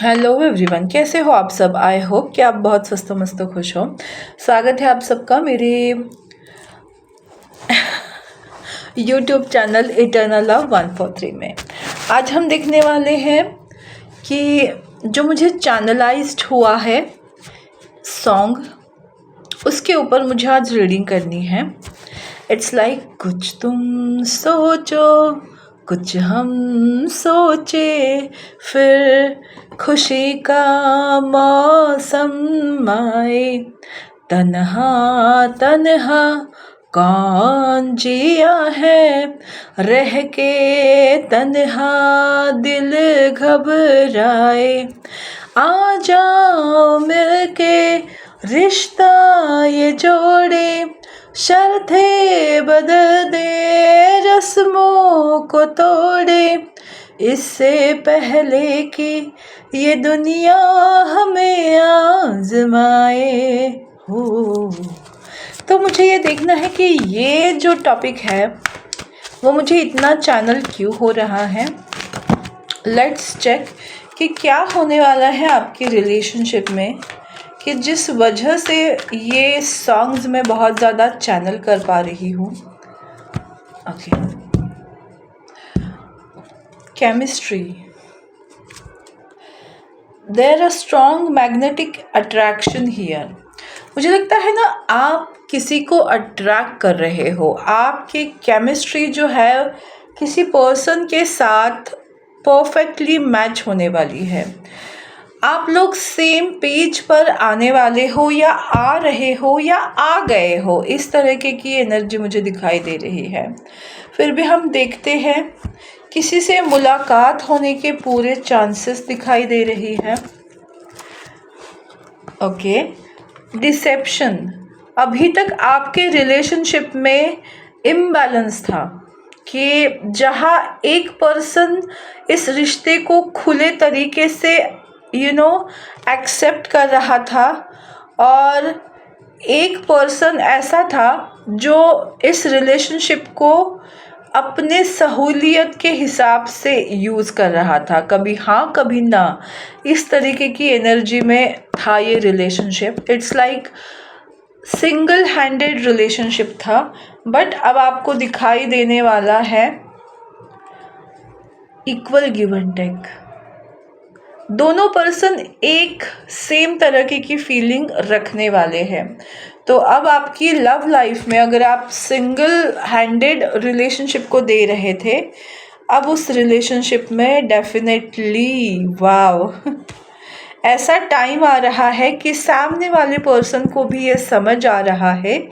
Hello everyone, कैसे हो आप सब। आई होप कि आप बहुत स्वस्थ मस्त खुश हो। स्वागत है आप सबका मेरे यूट्यूब चैनल इटर्नल लव 143 में। आज हम देखने वाले हैं कि जो मुझे चैनलाइज्ड हुआ है सॉन्ग, उसके ऊपर मुझे आज रीडिंग करनी है। इट्स लाइक कुछ तुम सोचो कुछ हम सोचे, फिर खुशी का मौसम आए। तन्हा तन्हा कौन जिया है, रह के तन्हा दिल घबराए। आ जाओ मिलके रिश्ता ये जोड़े, शर्तें बदल दे रस्मों को तोड़े, इससे पहले कि ये दुनिया हमें आजमाए हो। तो मुझे ये देखना है कि ये जो टॉपिक है वो मुझे इतना चैनल क्यों हो रहा है। लेट्स चेक कि क्या होने वाला है आपकी रिलेशनशिप में, कि जिस वजह से ये सॉन्ग्स मैं बहुत ज़्यादा चैनल कर पा रही हूँ। Okay, chemistry. There a strong magnetic attraction here. मुझे लगता है ना, आप किसी को अट्रैक्ट कर रहे हो। आपकी केमिस्ट्री जो है किसी पर्सन के साथ परफेक्टली मैच होने वाली है। आप लोग सेम पेज पर आने वाले हो, या आ रहे हो, या आ गए हो। इस तरीके की एनर्जी मुझे दिखाई दे रही है। फिर भी हम देखते हैं, किसी से मुलाकात होने के पूरे चांसेस दिखाई दे रही है। Okay, deception. अभी तक आपके रिलेशनशिप में इम्बैलेंस था, कि जहाँ एक पर्सन इस रिश्ते को खुले तरीके से एक्सेप्ट कर रहा था, और एक पर्सन ऐसा था जो इस रिलेशनशिप को अपने सहूलियत के हिसाब से यूज़ कर रहा था। कभी हाँ कभी ना, इस तरीके की एनर्जी में था ये relationship. It's like single handed relationship था, बट अब आपको दिखाई देने वाला है इक्वल गिव एंड टेक। दोनों पर्सन एक सेम तरह की फीलिंग रखने वाले हैं। तो अब आपकी लव लाइफ में, अगर आप सिंगल हैंडेड रिलेशनशिप को दे रहे थे, अब उस रिलेशनशिप में डेफिनेटली वाव ऐसा टाइम आ रहा है कि सामने वाले पर्सन को भी ये समझ आ रहा है,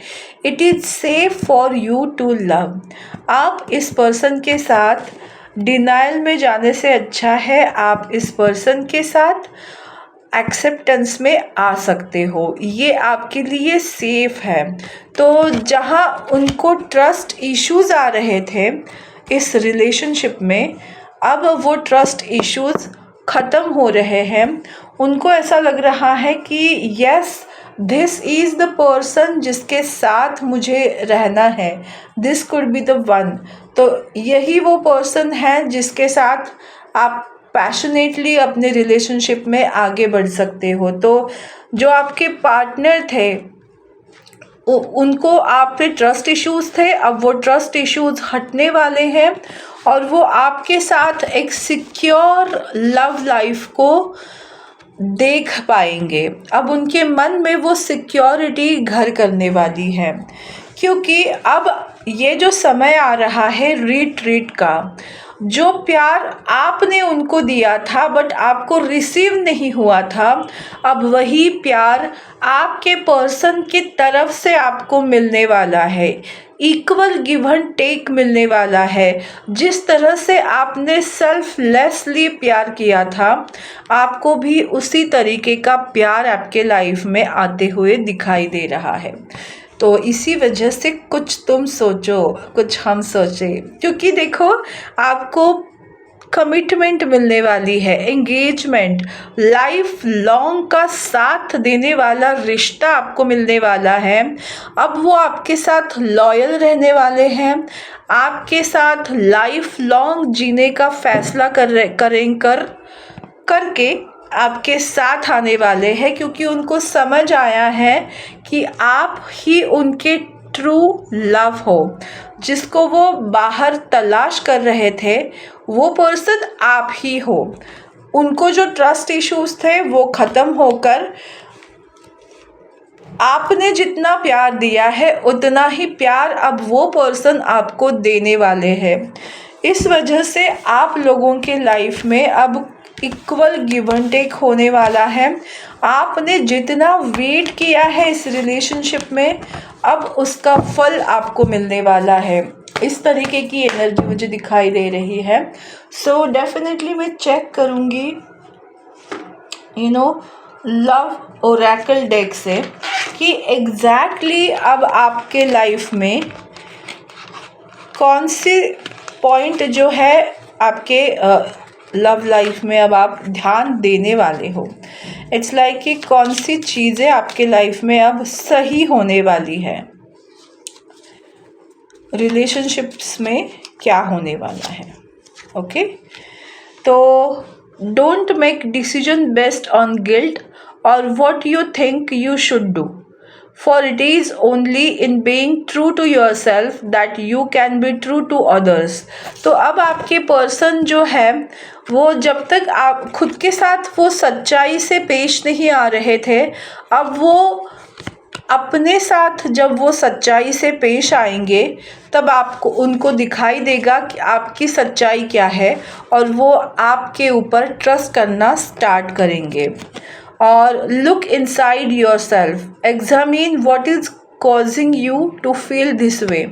it is safe for you to love. आप इस पर्सन के साथ डिनाइल में जाने से अच्छा है आप इस पर्सन के साथ एक्सेप्टेंस में आ सकते हो। ये आपके लिए सेफ है। तो जहाँ उनको ट्रस्ट इश्यूज़ आ रहे थे इस रिलेशनशिप में, अब वो ट्रस्ट इश्यूज़ ख़त्म हो रहे हैं। उनको ऐसा लग रहा है कि yes, this is the person जिसके साथ मुझे रहना है, this could be the one. तो यही वो पर्सन है जिसके साथ आप पैशनेटली अपने रिलेशनशिप में आगे बढ़ सकते हो। तो जो आपके पार्टनर थे उनको आप पे ट्रस्ट इश्यूज़ थे, अब वो ट्रस्ट इश्यूज़ हटने वाले हैं, और वो आपके साथ एक सिक्योर लव लाइफ को देख पाएंगे। अब उनके मन में वो सिक्योरिटी घर करने वाली है, क्योंकि अब ये जो समय आ रहा है रिट्रीट का, जो प्यार आपने उनको दिया था बट आपको रिसीव नहीं हुआ था, अब वही प्यार आपके पर्सन की तरफ से आपको मिलने वाला है। इक्वल गिव एंड टेक मिलने वाला है। जिस तरह से आपने सेल्फलेसली प्यार किया था, आपको भी उसी तरीके का प्यार आपके लाइफ में आते हुए दिखाई दे रहा है। तो इसी वजह से कुछ तुम सोचो कुछ हम सोचे, क्योंकि देखो आपको कमिटमेंट मिलने वाली है, एंगेजमेंट, लाइफ लॉन्ग का साथ देने वाला रिश्ता आपको मिलने वाला है। अब वो आपके साथ लॉयल रहने वाले हैं, आपके साथ लाइफ लॉन्ग जीने का फैसला करके आपके साथ आने वाले हैं, क्योंकि उनको समझ आया है कि आप ही उनके ट्रू लव हो। जिसको वो बाहर तलाश कर रहे थे वो पर्सन आप ही हो। उनको जो ट्रस्ट इश्यूज थे वो ख़त्म होकर आपने जितना प्यार दिया है उतना ही प्यार अब वो पर्सन आपको देने वाले हैं। इस वजह से आप लोगों के लाइफ में अब इक्वल गिव एंड टेक होने वाला है। आपने जितना वेट किया है इस रिलेशनशिप में, अब उसका फल आपको मिलने वाला है। इस तरीके की एनर्जी मुझे दिखाई दे रही है। सो डेफिनेटली मैं चेक करूँगी लव ओरेकल डेक से कि एग्जैक्टली अब आपके लाइफ में कौन सी पॉइंट जो है आपके लव लाइफ में अब आप ध्यान देने वाले हो। इट्स लाइक कि कौन सी चीज़ें आपके लाइफ में अब सही होने वाली है, रिलेशनशिप्स में क्या होने वाला है। ओके, तो don't make decision based on guilt or what you think you should do, for it is only in being true to yourself that you can be true to others। तो अब आपके person जो है वो जब तक आप खुद के साथ वो सच्चाई से पेश नहीं आ रहे थे, अब वो अपने साथ जब वो सच्चाई से पेश आएंगे तब आपको उनको दिखाई देगा कि आपकी सच्चाई क्या है और वो आपके ऊपर ट्रस्ट करना स्टार्ट करेंगे। और look inside yourself, examine what is causing you to feel this way.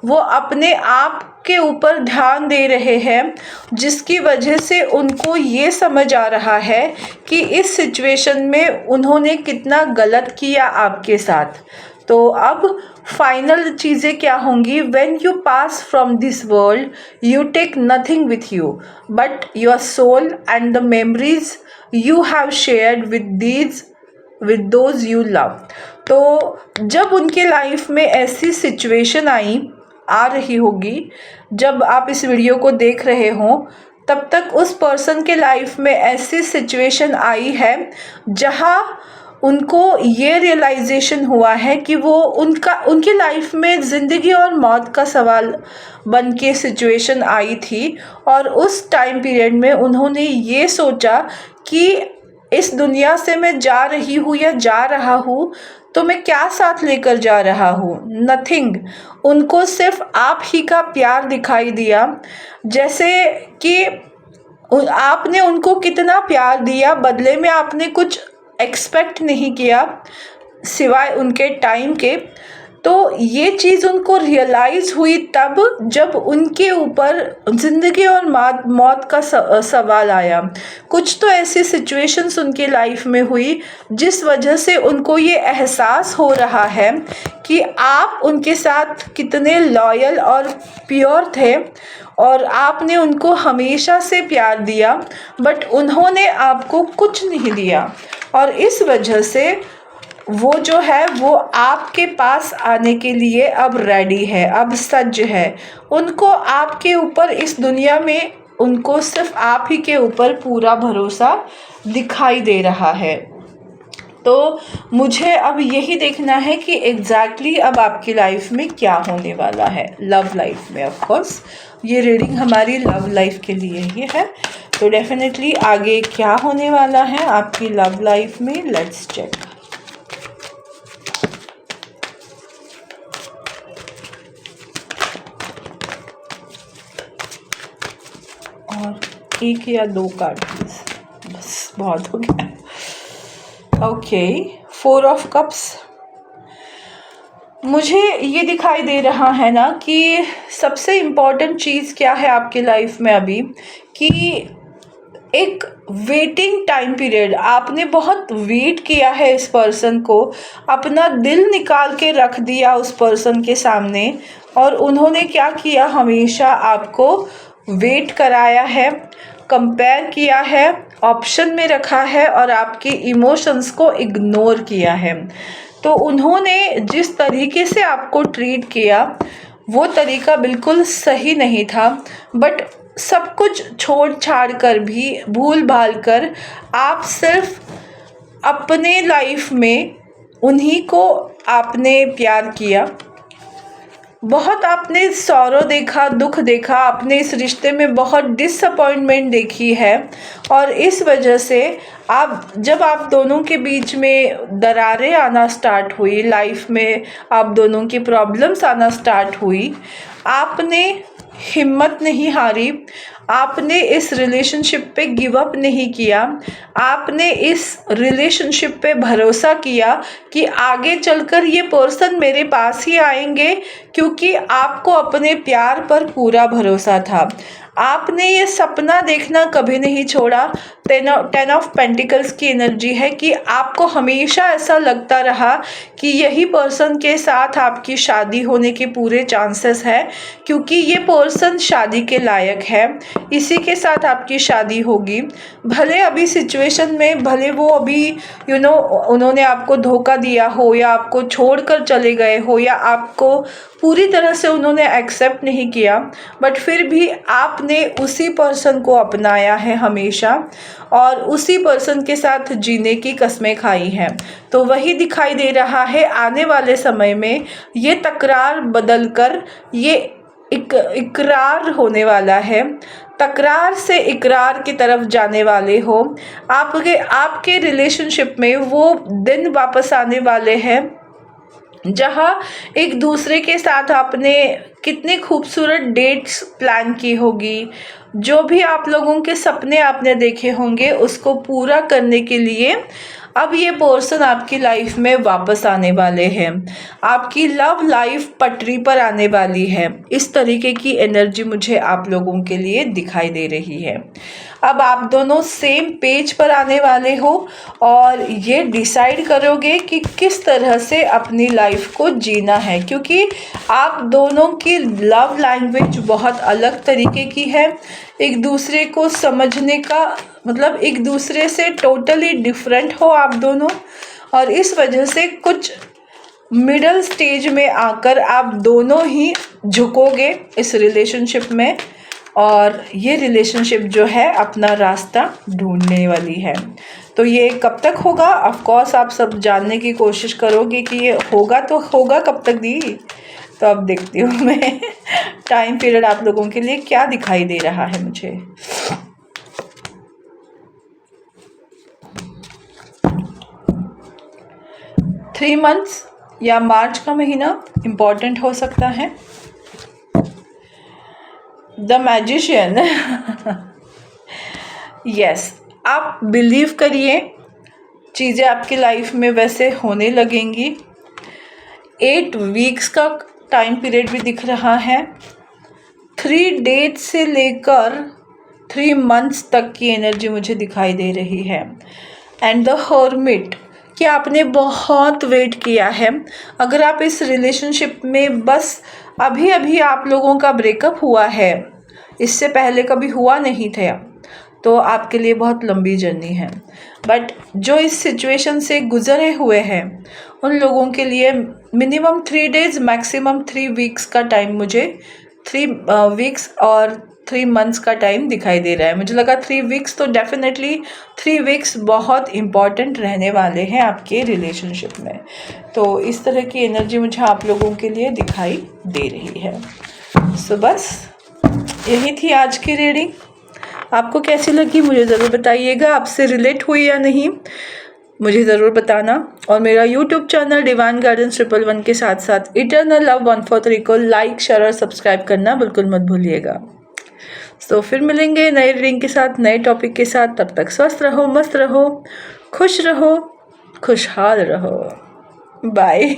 वो अपने आप के ऊपर ध्यान दे रहे हैं जिसकी वजह से उनको ये समझ आ रहा है कि इस सिचुएशन में उन्होंने कितना गलत किया आपके साथ। तो अब फाइनल चीज़ें क्या होंगी, when you pass from this world you take nothing with you but your soul and the memories you have shared with those you love। तो जब उनके लाइफ में ऐसी सिचुएशन आ रही होगी, जब आप इस वीडियो को देख रहे हो तब तक उस पर्सन के लाइफ में ऐसी सिचुएशन आई है जहाँ उनको ये रियलाइजेशन हुआ है कि वो उनकी लाइफ में ज़िंदगी और मौत का सवाल बन के सिचुएशन आई थी। और उस टाइम पीरियड में उन्होंने ये सोचा कि इस दुनिया से मैं जा रही हूँ या जा रहा हूँ तो मैं क्या साथ लेकर जा रहा हूँ, नथिंग। उनको सिर्फ आप ही का प्यार दिखाई दिया, जैसे कि आपने उनको कितना प्यार दिया, बदले में आपने कुछ एक्सपेक्ट नहीं किया सिवाय उनके टाइम के। तो ये चीज़ उनको रियलाइज़ हुई तब जब उनके ऊपर ज़िंदगी और मौत का सवाल आया। कुछ तो ऐसी सिचुएशंस उनके लाइफ में हुई जिस वजह से उनको ये एहसास हो रहा है कि आप उनके साथ कितने लॉयल और प्योर थे और आपने उनको हमेशा से प्यार दिया, बट उन्होंने आपको कुछ नहीं दिया। और इस वजह से वो जो है वो आपके पास आने के लिए अब रेडी है, अब सज्ज है। उनको आपके ऊपर इस दुनिया में उनको सिर्फ आप ही के ऊपर पूरा भरोसा दिखाई दे रहा है। तो मुझे अब यही देखना है कि एग्जैक्टली अब आपकी लाइफ में क्या होने वाला है, लव लाइफ में। ऑफ कोर्स ये रीडिंग हमारी लव लाइफ के लिए ही है, तो डेफिनेटली आगे क्या होने वाला है आपकी लव लाइफ में, लेट्स चेक। और एक या दो कार्ड प्लीज, बस बहुत हो गया। Okay, 4 of cups. मुझे ये दिखाई दे रहा है ना कि सबसे इम्पॉर्टेंट चीज़ क्या है आपकी लाइफ में अभी, कि एक वेटिंग टाइम पीरियड, आपने बहुत वेट किया है इस पर्सन को, अपना दिल निकाल के रख दिया उस पर्सन के सामने, और उन्होंने क्या किया, हमेशा आपको वेट कराया है, कंपेयर किया है, ऑप्शन में रखा है और आपके इमोशंस को इग्नोर किया है। तो उन्होंने जिस तरीके से आपको ट्रीट किया वो तरीका बिल्कुल सही नहीं था, बट सब कुछ छोड़ छाड़ कर भी, भूल भाल कर, आप सिर्फ अपने लाइफ में उन्हीं को आपने प्यार किया। बहुत आपने सौरो देखा, दुख देखा, आपने इस रिश्ते में बहुत डिसअपॉइंटमेंट देखी है, और इस वजह से जब आप दोनों के बीच में दरारें आना स्टार्ट हुई, लाइफ में आप दोनों की प्रॉब्लम्स आना स्टार्ट हुई, आपने हिम्मत नहीं हारी, आपने इस रिलेशनशिप पे गिव अप नहीं किया, आपने इस रिलेशनशिप पे भरोसा किया कि आगे चलकर ये पर्सन मेरे पास ही आएंगे, क्योंकि आपको अपने प्यार पर पूरा भरोसा था। आपने ये सपना देखना कभी नहीं छोड़ा। 10 ऑफ पेंटिकल्स की एनर्जी है कि आपको हमेशा ऐसा लगता रहा कि यही पर्सन के साथ आपकी शादी होने के पूरे चांसेस है, क्योंकि ये पर्सन शादी के लायक है, इसी के साथ आपकी शादी होगी। भले अभी सिचुएशन में, भले वो अभी उन्होंने आपको धोखा दिया हो, या आपको छोड़कर चले गए हो, या आपको पूरी तरह से उन्होंने एक्सेप्ट नहीं किया, बट फिर भी आपने उसी पर्सन को अपनाया है हमेशा, और उसी पर्सन के साथ जीने की कस्में खाई हैं। तो वही दिखाई दे रहा है आने वाले समय में, ये तकरार बदल कर ये इकरार होने वाला है। तकरार से इकरार की तरफ जाने वाले हो। आपके रिलेशनशिप में वो दिन वापस आने वाले हैं जहाँ एक दूसरे के साथ आपने कितनी खूबसूरत डेट्स प्लान की होगी, जो भी आप लोगों के सपने आपने देखे होंगे, उसको पूरा करने के लिए अब ये पर्सन आपकी लाइफ में वापस आने वाले हैं। आपकी लव लाइफ पटरी पर आने वाली है। इस तरीके की एनर्जी मुझे आप लोगों के लिए दिखाई दे रही है। अब आप दोनों सेम पेज पर आने वाले हो और ये डिसाइड करोगे कि किस तरह से अपनी लाइफ को जीना है, क्योंकि आप दोनों की लव लैंग्वेज बहुत अलग तरीके की है। एक दूसरे को समझने का मतलब एक दूसरे से टोटली डिफरेंट हो आप दोनों, और इस वजह से कुछ मिडल स्टेज में आकर आप दोनों ही झुकोगे इस रिलेशनशिप में, और ये रिलेशनशिप जो है अपना रास्ता ढूंढने वाली है। तो ये कब तक होगा, ऑफ कोर्स आप सब जानने की कोशिश करोगे कि ये होगा तो होगा कब तक दी। तो अब देखती हूँ मैं टाइम पीरियड आप लोगों के लिए क्या दिखाई दे रहा है मुझे। थ्री मंथ्स या मार्च का महीना इम्पॉर्टेंट हो सकता है। द मैजिशियन यस, आप बिलीव करिए चीज़ें आपकी लाइफ में वैसे होने लगेंगी। 8 वीक्स का टाइम पीरियड भी दिख रहा है। 3 डेट से लेकर 3 मंथ्स तक की एनर्जी मुझे दिखाई दे रही है। एंड द हर्मिट, कि आपने बहुत वेट किया है। अगर आप इस रिलेशनशिप में बस अभी अभी आप लोगों का ब्रेकअप हुआ है, इससे पहले कभी हुआ नहीं था, तो आपके लिए बहुत लंबी जर्नी है। बट जो इस सिचुएशन से गुजरे हुए हैं उन लोगों के लिए मिनिमम 3 डेज़ मैक्सिमम 3 वीक्स का टाइम, मुझे 3 वीक्स और 3 मंथ्स का टाइम दिखाई दे रहा है। मुझे लगा 3 वीक्स, तो डेफिनेटली 3 वीक्स बहुत इम्पॉर्टेंट रहने वाले हैं आपके रिलेशनशिप में। तो इस तरह की एनर्जी मुझे आप लोगों के लिए दिखाई दे रही है। सो बस यही थी आज की रीडिंग। आपको कैसी लगी मुझे ज़रूर बताइएगा। आपसे रिलेट हुई या नहीं मुझे ज़रूर बताना। और मेरा यूट्यूब चैनल डिवाइन गार्डन्स 111 के साथ साथ इटर्नल लव 143 को लाइक, शेयर और सब्सक्राइब करना बिल्कुल मत भूलिएगा। तो फिर मिलेंगे नए रीडिंग के साथ, नए टॉपिक के साथ। तब तक स्वस्थ रहो, मस्त रहो, खुश रहो, खुशहाल रहो। बाय।